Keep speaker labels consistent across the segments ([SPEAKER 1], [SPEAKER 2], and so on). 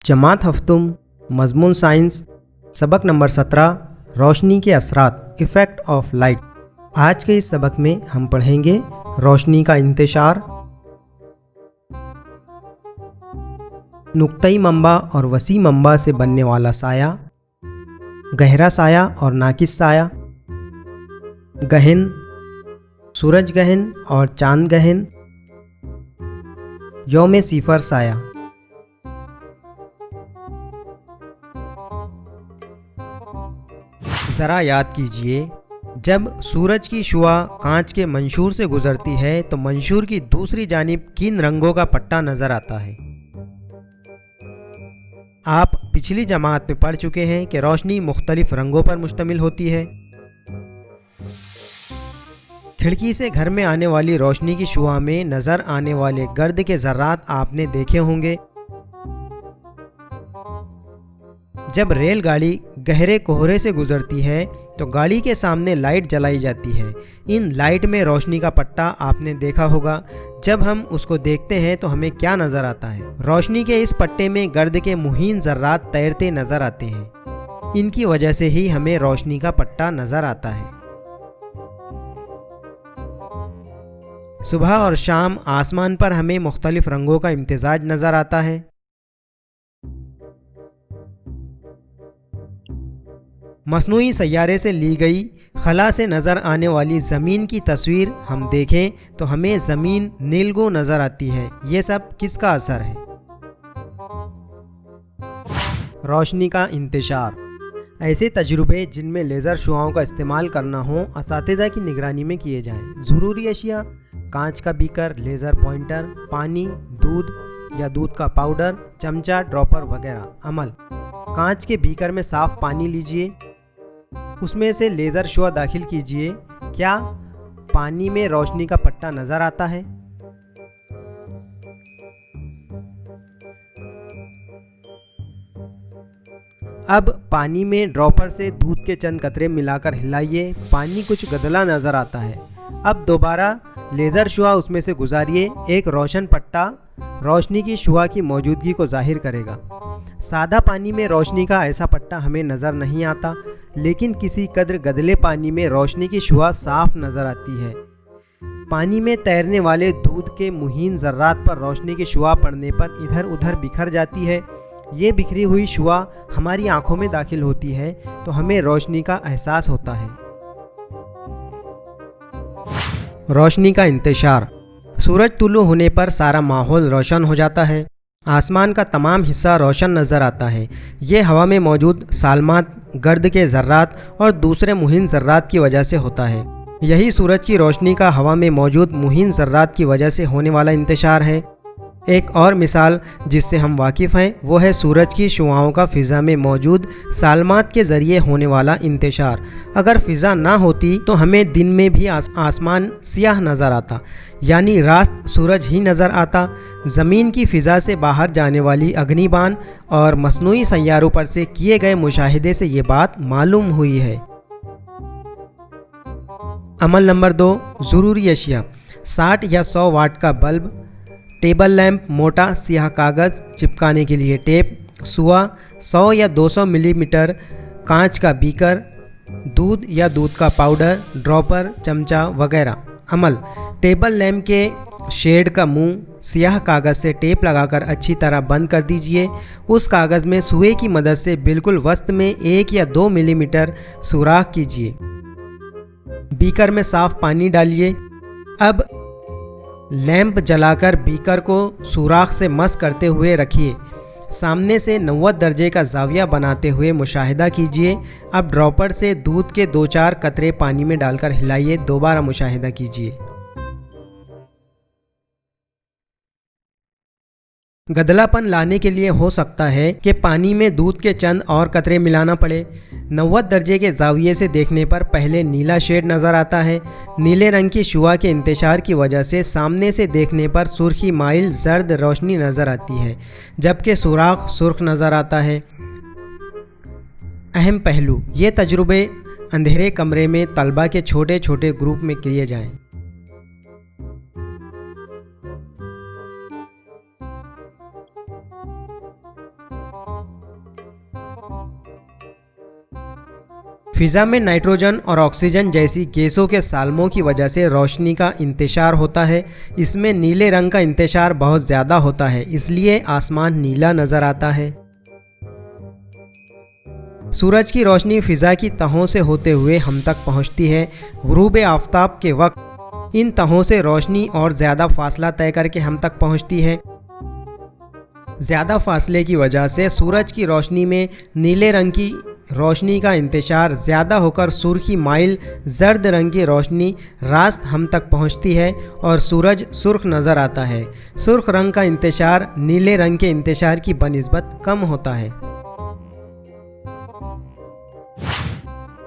[SPEAKER 1] जमात हफ्तुम मजमून साइंस सबक नंबर 17 रोशनी के असरात इफ़ेक्ट ऑफ लाइट। आज के इस सबक में हम पढ़ेंगे रोशनी का इंतशार, नुक्तई मंबा और वसी मंबा से बनने वाला साया, गहरा साया और नाकिस साया, गहन, सूरज गहन और चांद गहन, यौम सिफर साया। ज़रा याद कीजिए, जब सूरज की शुआ कांच के मंशूर से गुजरती है तो मंशूर की दूसरी जानिब किन रंगों का पट्टा नज़र आता है। आप पिछली जमात में पढ़ चुके हैं कि रोशनी मुख्तलिफ रंगों पर मुश्तमिल होती है। खिड़की से घर में आने वाली रोशनी की शुआ में नज़र आने वाले गर्द के ज़र्रात आपने देखे होंगे। जब रेलगाड़ी गहरे कोहरे से गुजरती है तो गाड़ी के सामने लाइट जलाई जाती है। इन लाइट में रोशनी का पट्टा आपने देखा होगा। जब हम उसको देखते हैं तो हमें क्या नज़र आता है? रोशनी के इस पट्टे में गर्द के मुहीन ज़र्रात तैरते नज़र आते हैं। इनकी वजह से ही हमें रोशनी का पट्टा नज़र आता है। सुबह और शाम आसमान पर हमें मुख्तलिफ रंगों का इम्तिजाज नज़र आता है। मसनूई सैयारे से ली गई खला से नज़र आने वाली ज़मीन की तस्वीर हम देखें तो हमें ज़मीन नीलगो नज़र आती है। ये सब किसका असर है? रोशनी का इंतशार। ऐसे तजुर्बे जिनमें लेज़र शुआओं का इस्तेमाल करना हो असातिज़ा की निगरानी में किए जाएं। ज़रूरी अशिया: कांच का बीकर, लेज़र पॉइंटर, पानी, दूध या दूध का पाउडर, चमचा, ड्रॉपर वगैरह। अमल: कांच के बीकर में साफ़ पानी लीजिए, उसमें से लेज़र शुआ दाखिल कीजिए। क्या पानी में रोशनी का पट्टा नज़र आता है? अब पानी में ड्रॉपर से दूध के चंद कतरे मिलाकर हिलाइए। पानी कुछ गदला नज़र आता है। अब दोबारा लेज़र शुआ उसमें से गुजारिए। एक रोशन पट्टा रोशनी की शुआ की मौजूदगी को जाहिर करेगा। सादा पानी में रोशनी का ऐसा पट्टा हमें नज़र नहीं आता, लेकिन किसी कदर गदले पानी में रोशनी की शुआ साफ नज़र आती है। पानी में तैरने वाले दूध के मुहीन ज़र्रात पर रोशनी की शुआ पड़ने पर इधर उधर बिखर जाती है। ये बिखरी हुई शुआ हमारी आंखों में दाखिल होती है तो हमें रोशनी का एहसास होता है। रोशनी का इंतशार। सूरज तुलू होने पर सारा माहौल रोशन हो जाता है। आसमान का तमाम हिस्सा रोशन नज़र आता है। ये हवा में मौजूद सालमात, गर्द के ज़र्रात और दूसरे मुहीन ज़र्रात की वजह से होता है। यही सूरज की रोशनी का हवा में मौजूद मुहीन ज़र्रात की वजह से होने वाला इंतशार है। एक और मिसाल जिससे हम वाकिफ़ हैं वो है सूरज की शुआओं का फ़िज़ा में मौजूद सालमात के ज़रिए होने वाला इंतशार। अगर फ़िज़ा ना होती तो हमें दिन में भी आसमान सियाह नज़र आता, यानी रास्त सूरज ही नज़र आता। ज़मीन की फ़िज़ा से बाहर जाने वाली अग्निबान और मसनूई सैयारों पर से किए गए मुशाहिदे से ये बात मालूम हुई है। अमल नंबर 2, ज़रूरी अशिया: 60 या 100 वाट का बल्ब, टेबल लैंप, मोटा सियाह कागज़ चिपकाने के लिए टेप, सुआ, 100 या 200 मिलीमीटर कांच का बीकर, दूध या दूध का पाउडर, ड्रॉपर, चमचा वगैरह। अमल: टेबल लैंप के शेड का मुंह सियाह कागज़ से टेप लगाकर अच्छी तरह बंद कर दीजिए। उस कागज़ में सुए की मदद से बिल्कुल वस्त में 1 या 2 मिलीमीटर सुराख कीजिए। बीकर में साफ़ पानी डालिए। अब लैंप जलाकर बीकर को सुराख से मस करते हुए रखिए। सामने से 90 दर्जे का जाविया बनाते हुए मुशाहिदा कीजिए। अब ड्रॉपर से दूध के 2-4 कतरे पानी में डालकर हिलाइए। दोबारा मुशाहिदा कीजिए। गदलापन लाने के लिए हो सकता है कि पानी में दूध के चंद और कतरे मिलाना पड़े। 90 दर्जे के जाविये से देखने पर पहले नीला शेड नज़र आता है। नीले रंग की शुआ के इंतशार की वजह से सामने से देखने पर सुर्खी माइल जर्द रोशनी नज़र आती है, जबकि सुराख सुर्ख नज़र आता है। अहम पहलू: ये तजुर्बे अंधेरे कमरे में तलबा के छोटे छोटे ग्रुप में किए जाएं। फ़िज़ा में नाइट्रोजन और ऑक्सीजन जैसी गैसों के साल्मों की वजह से रोशनी का इंतशार होता है। इसमें नीले रंग का इंतशार बहुत ज़्यादा होता है, इसलिए आसमान नीला नज़र आता है। सूरज की रोशनी फ़िज़ा की तहों से होते हुए हम तक पहुंचती है। गुरूब आफ़ताब के वक्त इन तहों से रोशनी और ज़्यादा फासला तय करके हम तक पहुंचती है। ज़्यादा फासले की वजह से सूरज की रोशनी में नीले रंग की रोशनी का इंतशार ज़्यादा होकर सुर्खी माइल जर्द रंग की रोशनी रास्त हम तक पहुंचती है और सूरज सुर्ख नज़र आता है। सुर्ख रंग का इंतशार नीले रंग के इंतशार की बनिस्बत कम होता है।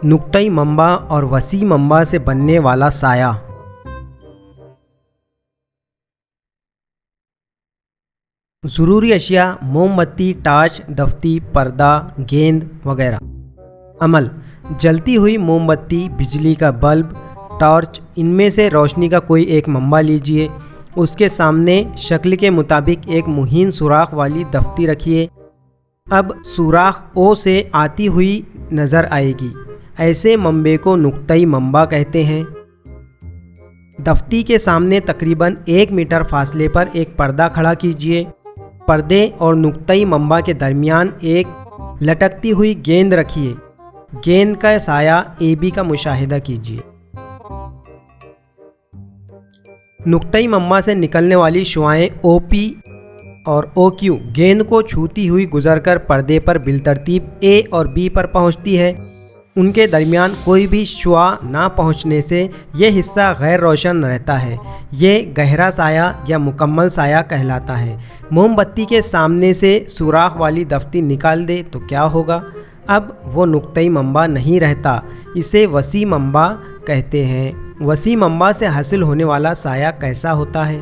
[SPEAKER 1] नुक्तई मंबा और वसी मंबा से बनने वाला साया। ज़रूरी अशिया मोमबत्ती, टार्च, दफ्ती, पर्दा, गेंद वगैरह। अमल: जलती हुई मोमबत्ती, बिजली का बल्ब, टॉर्च, इनमें से रोशनी का कोई एक मंबा लीजिए। उसके सामने शक्ल के मुताबिक एक मुहीन सुराख वाली दफ्ती रखिए। अब सुराख ओ से आती हुई नज़र आएगी। ऐसे मंबे को नुक्तई मंबा कहते हैं। दफ्ती के सामने तकरीबन 1 मीटर फासले पर एक पर्दा खड़ा कीजिए। पर्दे और नुक्तई मंबा के दरमियान एक लटकती हुई गेंद रखिए। गेंद का साया AB का मुशाहिदा कीजिए। नुक्तई मंबा से निकलने वाली शुआएं OP और OQ गेंद को छूती हुई गुजरकर पर्दे पर बिलतरतीब A और B पर पहुंचती है। उनके दरमियान कोई भी शुआ ना पहुंचने से यह हिस्सा गैर रोशन रहता है। ये गहरा साया या मुकम्मल साया कहलाता है। मोमबत्ती के सामने से सुराख वाली दफ्ती निकाल दे तो क्या होगा? अब वो नुक्तई मंबा नहीं रहता। इसे वसी मंबा कहते हैं। वसी मंबा से हासिल होने वाला साया कैसा होता है?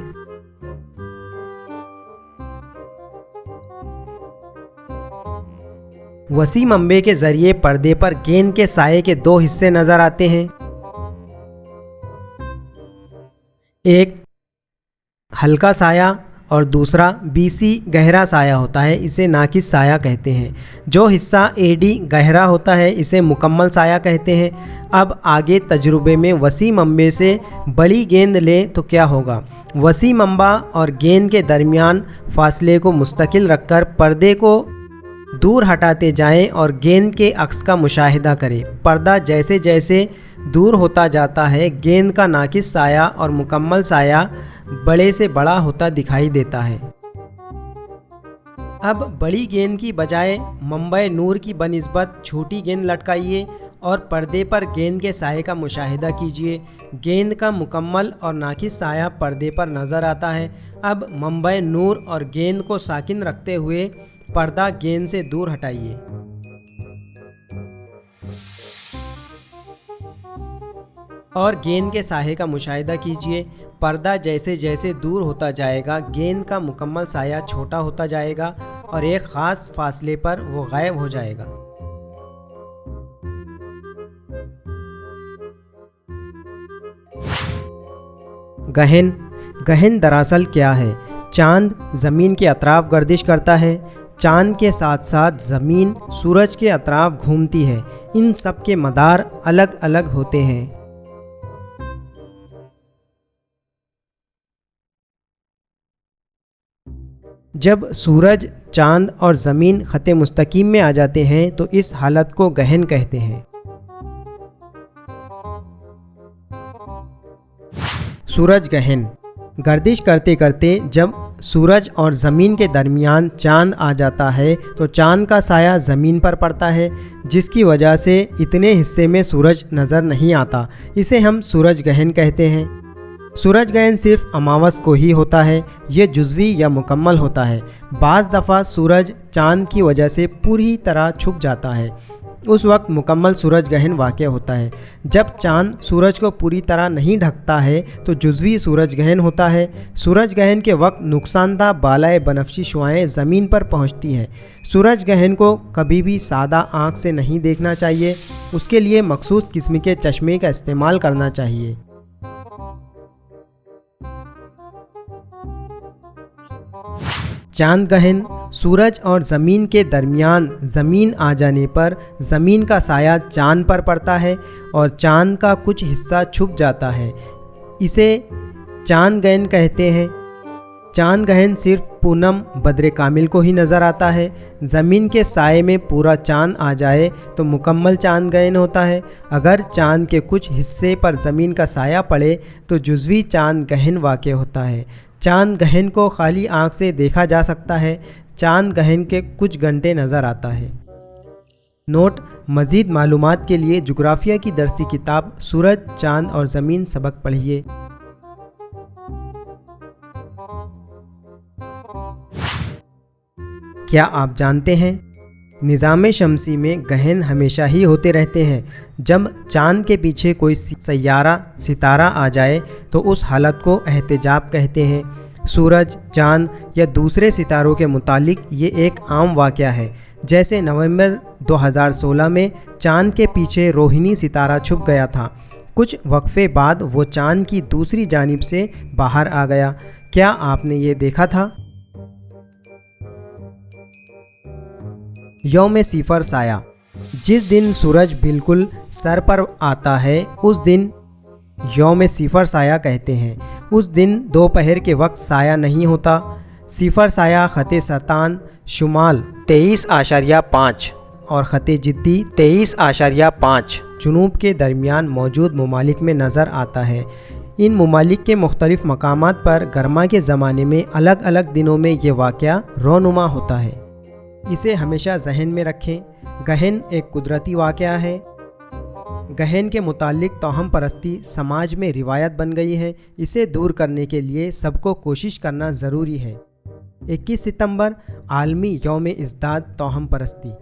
[SPEAKER 1] वसी मंबे के ज़रिए पर्दे पर गेंद के साये के 2 हिस्से नज़र आते हैं। एक हल्का साया और दूसरा BC गहरा साया होता है। इसे नाकिस साया कहते हैं। जो हिस्सा AD गहरा होता है इसे मुकम्मल साया कहते हैं। अब आगे तजुर्बे में वसी मंबे से बड़ी गेंद लें तो क्या होगा? वसी मंबा और गेंद के दरमियान फासले को मुस्तकिल रखकर पर्दे को दूर हटाते जाएं और गेंद के अक्स का मुशाहिदा करें। पर्दा जैसे जैसे दूर होता जाता है गेंद का नाकिस साया और मुकम्मल साया बड़े से बड़ा होता दिखाई देता है। अब बड़ी गेंद की बजाय मंबे नूर की बनिस्बत छोटी गेंद लटकाइए और पर्दे पर गेंद के साये का मुशाहिदा कीजिए। गेंद का मुकम्मल और नाकिस साया पर्दे पर नज़र आता है। अब मंबे नूर और गेंद को साकिन रखते हुए पर्दा गेंद से दूर हटाइए। और गेंद के साये का मुशाहिदा कीजिए। पर्दा जैसे जैसे दूर होता जाएगा गेंद का मुकम्मल साया छोटा होता जाएगा और एक ख़ास फासले पर वो गायब हो जाएगा। गहन दरअसल क्या है? चांद ज़मीन के अतराफ गर्दिश करता है। चांद के साथ साथ ज़मीन सूरज के अतराफ घूमती है। इन सब के मदार अलग अलग होते हैं। जब सूरज, चांद और ज़मीन ख़ते मुस्तकीम में आ जाते हैं तो इस हालत को गहन कहते हैं। सूरज गहन गर्दिश करते करते जब सूरज और ज़मीन के दरमियान चांद आ जाता है तो चांद का साया ज़मीन पर पड़ता है, जिसकी वजह से इतने हिस्से में सूरज नज़र नहीं आता। इसे हम सूरज गहन कहते हैं। सूरज ग्रहण सिर्फ अमावस को ही होता है। ये जुज़वी या मुकम्मल होता है। बाज़ दफ़ा सूरज चांद की वजह से पूरी तरह छुप जाता है, उस वक्त मुकम्मल सूरज ग्रहण वाक़ होता है। जब चांद सूरज को पूरी तरह नहीं ढकता है तो जुज़वी सूरज ग्रहण होता है। सूरज ग्रहण के वक्त नुकसानदा बालाए बनफशी शुआएँ ज़मीन पर पहुँचती हैं। सूरज ग्रहण को कभी भी सादा आँख से नहीं देखना चाहिए, उसके लिए मखसूस किस्म के चश्मे का इस्तेमाल करना चाहिए। चांद ग्रहण सूरज और ज़मीन के दरमियान ज़मीन आ जाने पर ज़मीन का साया चाँद पर पड़ता है और चाँद का कुछ हिस्सा छुप जाता है। इसे चाँद ग्रहण कहते हैं। चाँद ग्रहण सिर्फ पूनम बद्र कामिल को ही नज़र आता है। ज़मीन के साए में पूरा चाँद आ जाए तो मुकम्मल चाँद ग्रहण होता है। अगर चाँद के कुछ हिस्से पर ज़मीन का साया पड़े तो जुज़वी चाँद ग्रहण वाक़ होता है। चाँद ग्रहण को खाली आँख से देखा जा सकता है। चाँद ग्रहण के कुछ घंटे नज़र आता है। नोट: मज़ीद मालूमात के लिए जुग्राफिया की दरसी किताब सूरज, चाँद और ज़मीन सबक पढ़िए। क्या आप जानते हैं निज़ाम शमसी में ग्रहण हमेशा ही होते रहते हैं। जब चाँद के पीछे कोई सैयारा सितारा आ जाए तो उस हालत को एहतिजाब कहते हैं। सूरज, चाँद या दूसरे सितारों के मुतालिक ये एक आम वाक़या है। जैसे नवंबर 2016 में चाँद के पीछे रोहिणी सितारा छुप गया था। कुछ वक्फे बाद वो चाँद की दूसरी जानिब से बाहर आ गया। क्या आपने ये देखा था? यौम सिफर साया: जिस दिन सूरज बिल्कुल सर पर आता है उस दिन यौम सिफर साया कहते हैं। उस दिन दोपहर के वक्त साया नहीं होता। सिफर साया ख़त सरतान शुमाल 23.5 और ख़त जिद्दी 23.5 जुनूब के दरमियान मौजूद ममालिक में नज़र आता है। इन ममालिक के मुख्तलिफ़ मकामात पर गर्मा के ज़माने में अलग अलग दिनों में ये वाक़या रोनुमा होता है। इसे हमेशा जहन में रखें। ग्रहण एक कुदरती वाक़या है। ग्रहण के मुतालिक तोहम परस्ती समाज में रिवायत बन गई है। इसे दूर करने के लिए सबको कोशिश करना ज़रूरी है। 21 सितंबर आलमी यौम इज़्दाद तोहम परस्ती।